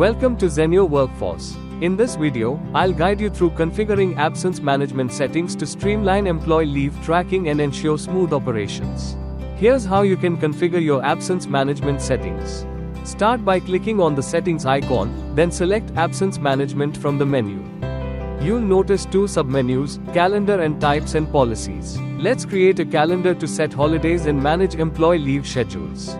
Welcome to Zenio Workforce. In this video, I'll guide you through configuring absence management settings to streamline employee leave tracking and ensure smooth operations. Here's how you can configure your absence management settings. Start by clicking on the settings icon, then select absence management from the menu. You'll notice two submenus, calendar and types and policies. Let's create a calendar to set holidays and manage employee leave schedules.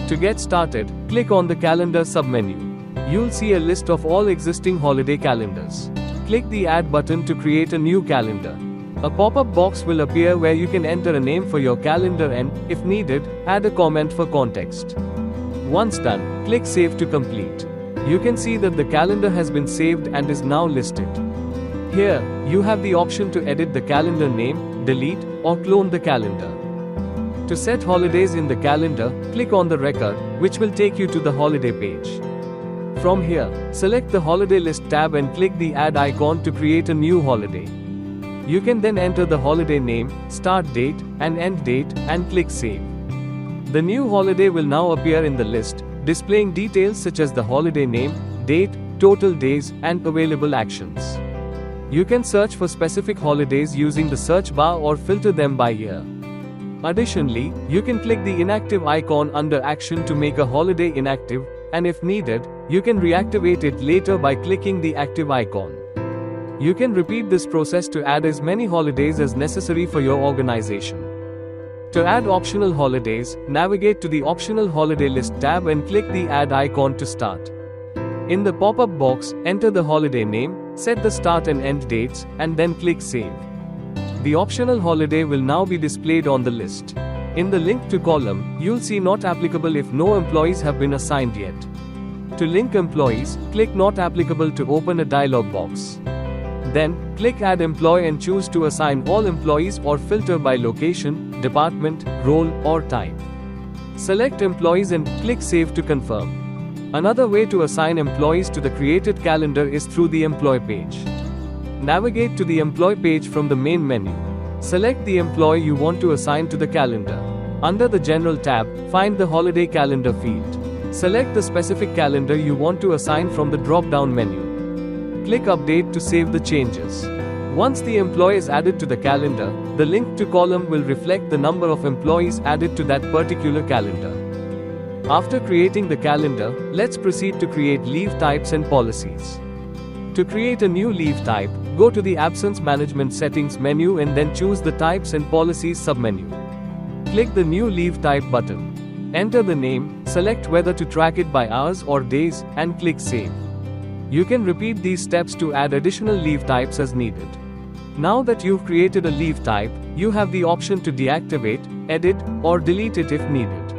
To get started, click on the calendar submenu. You'll see a list of all existing holiday calendars. Click the Add button to create a new calendar. A pop-up box will appear where you can enter a name for your calendar and, if needed, add a comment for context. Once done, click Save to complete. You can see that the calendar has been saved and is now listed. Here, you have the option to edit the calendar name, delete, or clone the calendar. To set holidays in the calendar, click on the record, which will take you to the holiday page. From here, select the Holiday List tab and click the Add icon to create a new holiday. You can then enter the holiday name, start date, and end date, and click Save. The new holiday will now appear in the list, displaying details such as the holiday name, date, total days, and available actions. You can search for specific holidays using the search bar or filter them by year. Additionally, you can click the inactive icon under Action to make a holiday inactive, and if needed, you can reactivate it later by clicking the active icon. You can repeat this process to add as many holidays as necessary for your organization. To add optional holidays, navigate to the Optional Holiday List tab and click the Add icon to start. In the pop-up box, enter the holiday name, set the start and end dates, and then click Save. The optional holiday will now be displayed on the list. In the Link to column, you'll see Not Applicable if no employees have been assigned yet. To link employees, click Not Applicable to open a dialog box. Then, click Add Employee and choose to assign all employees or filter by location, department, role, or type. Select employees and click Save to confirm. Another way to assign employees to the created calendar is through the Employee page. Navigate to the Employee page from the main menu. Select the employee you want to assign to the calendar. Under the General tab, find the Holiday Calendar field. Select the specific calendar you want to assign from the drop-down menu. Click Update to save the changes. Once the employee is added to the calendar, the Link to column will reflect the number of employees added to that particular calendar. After creating the calendar, let's proceed to create leave types and policies. To create a new leave type, go to the Absence Management Settings menu and then choose the Types and Policies submenu. Click the New Leave Type button. Enter the name, select whether to track it by hours or days, and click Save. You can repeat these steps to add additional leave types as needed. Now that you've created a leave type, you have the option to deactivate, edit, or delete it if needed.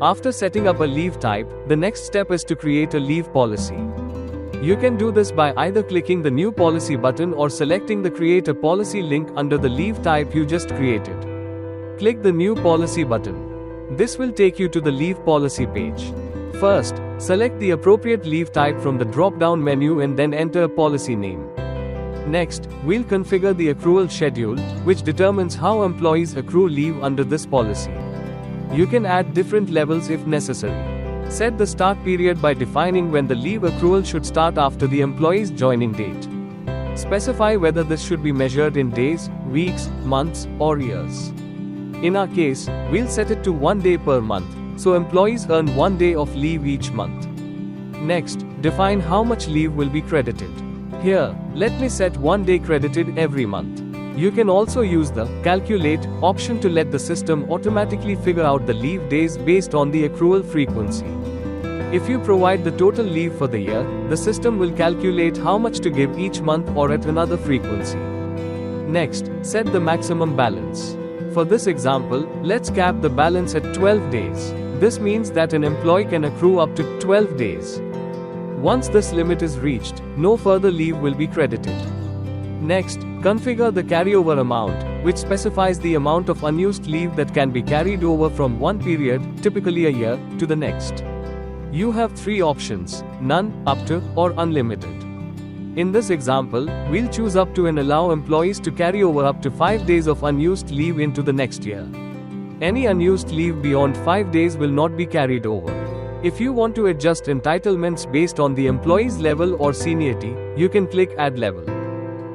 After setting up a leave type, the next step is to create a leave policy. You can do this by either clicking the New Policy button or selecting the Create a Policy link under the leave type you just created. Click the New Policy button. This will take you to the Leave Policy page. First, select the appropriate leave type from the drop-down menu and then enter a policy name. Next, we'll configure the accrual schedule, which determines how employees accrue leave under this policy. You can add different levels if necessary. Set the start period by defining when the leave accrual should start after the employee's joining date. Specify whether this should be measured in days, weeks, months, or years. In our case, we'll set it to 1 day per month, so employees earn 1 day of leave each month. Next, define how much leave will be credited. Here, let me set 1 day credited every month. You can also use the Calculate option to let the system automatically figure out the leave days based on the accrual frequency. If you provide the total leave for the year, the system will calculate how much to give each month or at another frequency. Next, set the maximum balance. For this example, let's cap the balance at 12 days. This means that an employee can accrue up to 12 days. Once this limit is reached, no further leave will be credited. Next, configure the carryover amount, which specifies the amount of unused leave that can be carried over from one period, typically a year, to the next. You have three options: none, up to, or unlimited. In this example, we'll choose up to and allow employees to carry over up to 5 days of unused leave into the next year. Any unused leave beyond 5 days will not be carried over. If you want to adjust entitlements based on the employee's level or seniority, you can click Add Level.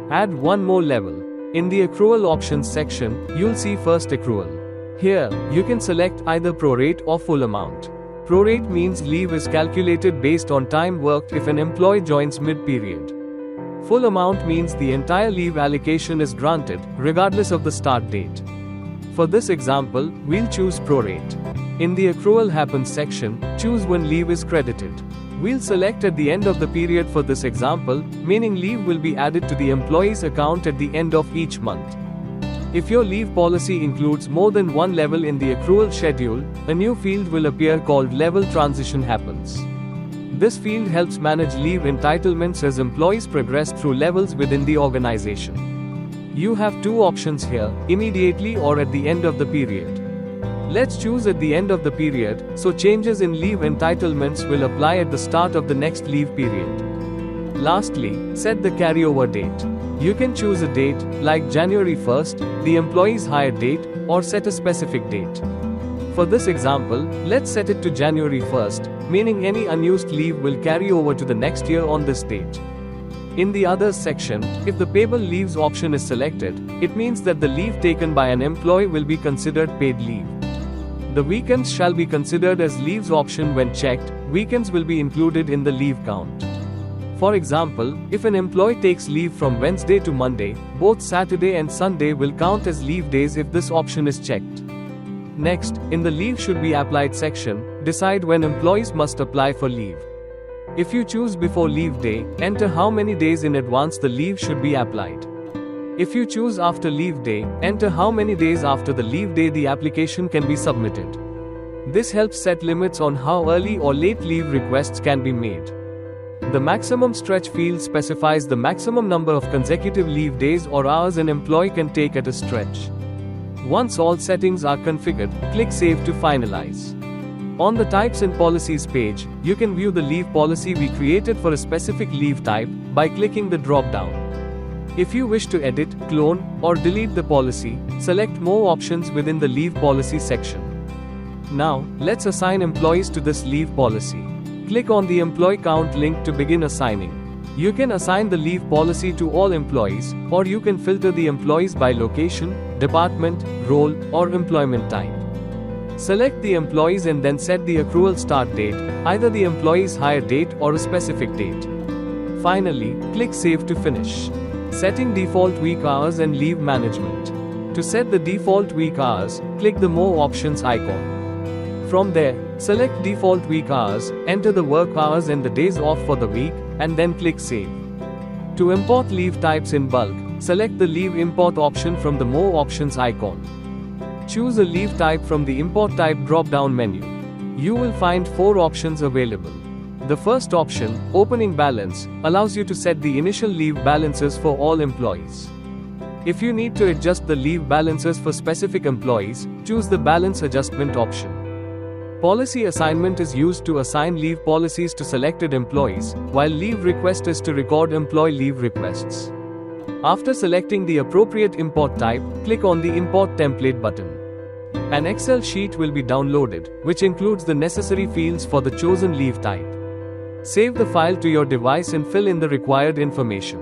Add one more level. In the Accrual Options section, you'll see First Accrual. Here, you can select either prorate or full amount. Prorate means leave is calculated based on time worked if an employee joins mid-period. Full amount means the entire leave allocation is granted, regardless of the start date. For this example, we'll choose prorate. In the Accrual Happens section, choose when leave is credited. We'll select at the end of the period for this example, meaning leave will be added to the employee's account at the end of each month. If your leave policy includes more than one level in the accrual schedule, a new field will appear called Level Transition Happens. This field helps manage leave entitlements as employees progress through levels within the organization. You have two options here, immediately or at the end of the period. Let's choose at the end of the period, so changes in leave entitlements will apply at the start of the next leave period. Lastly, set the carryover date. You can choose a date, like January 1st, the employee's hire date, or set a specific date. For this example, let's set it to January 1st, meaning any unused leave will carry over to the next year on this date. In the Others section, if the payable leaves option is selected, it means that the leave taken by an employee will be considered paid leave. The weekends shall be considered as leaves option when checked. Weekends will be included in the leave count. For example, if an employee takes leave from Wednesday to Monday, both Saturday and Sunday will count as leave days if this option is checked. Next, in the Leave Should Be Applied section, decide when employees must apply for leave. If you choose before leave day, enter how many days in advance the leave should be applied. If you choose after leave day, enter how many days after the leave day the application can be submitted. This helps set limits on how early or late leave requests can be made. The maximum stretch field specifies the maximum number of consecutive leave days or hours an employee can take at a stretch. Once all settings are configured, click Save to finalize. On the Types and Policies page, you can view the leave policy we created for a specific leave type by clicking the drop-down. If you wish to edit, clone, or delete the policy, select More options within the Leave Policy section. Now, let's assign employees to this leave policy. Click on the Employee Count link to begin assigning. You can assign the leave policy to all employees, or you can filter the employees by location, department, role, or employment type. Select the employees and then set the accrual start date, either the employee's hire date or a specific date. Finally, click Save to finish. Setting default week hours and leave management. To set the default week hours, click the More options icon. From there, select default week hours, enter the work hours and the days off for the week, and then click Save. To import leave types in bulk, select the Leave Import option from the More options icon. Choose a leave type from the Import Type drop-down menu. You will find 4 options available. The first option, Opening Balance, allows you to set the initial leave balances for all employees. If you need to adjust the leave balances for specific employees, choose the Balance Adjustment option. Policy assignment is used to assign leave policies to selected employees, while leave request is to record employee leave requests. After selecting the appropriate import type, click on the Import Template button. An Excel sheet will be downloaded, which includes the necessary fields for the chosen leave type. Save the file to your device and fill in the required information.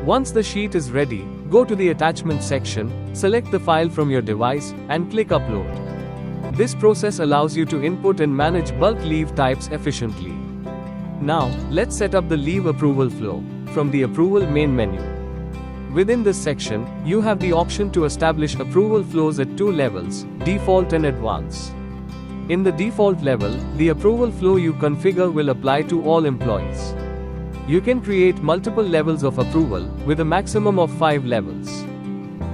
Once the sheet is ready, go to the Attachment section, select the file from your device, and click Upload. This process allows you to input and manage bulk leave types efficiently. Now, let's set up the leave approval flow from the Approval main menu. Within this section, you have the option to establish approval flows at 2 levels, Default and Advanced. In the default level, the approval flow you configure will apply to all employees. You can create multiple levels of approval, with a maximum of 5 levels.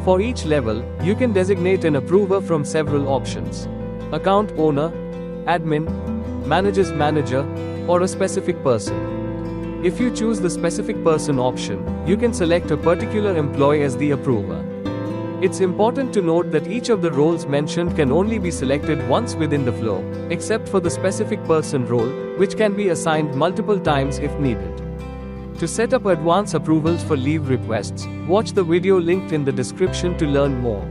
For each level, you can designate an approver from several options: account owner, admin, manager's manager, or a specific person. If you choose the specific person option, you can select a particular employee as the approver. It's important to note that each of the roles mentioned can only be selected once within the flow, except for the specific person role, which can be assigned multiple times if needed. To set up advance approvals for leave requests, watch the video linked in the description to learn more.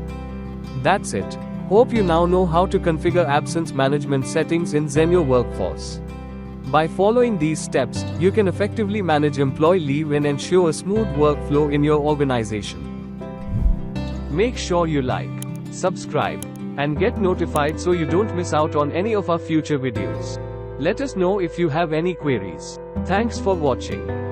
That's it. Hope you now know how to configure absence management settings in Zenio Workforce. By following these steps, you can effectively manage employee leave and ensure a smooth workflow in your organization. Make sure you like, subscribe, and get notified so you don't miss out on any of our future videos. Let us know if you have any queries. Thanks for watching.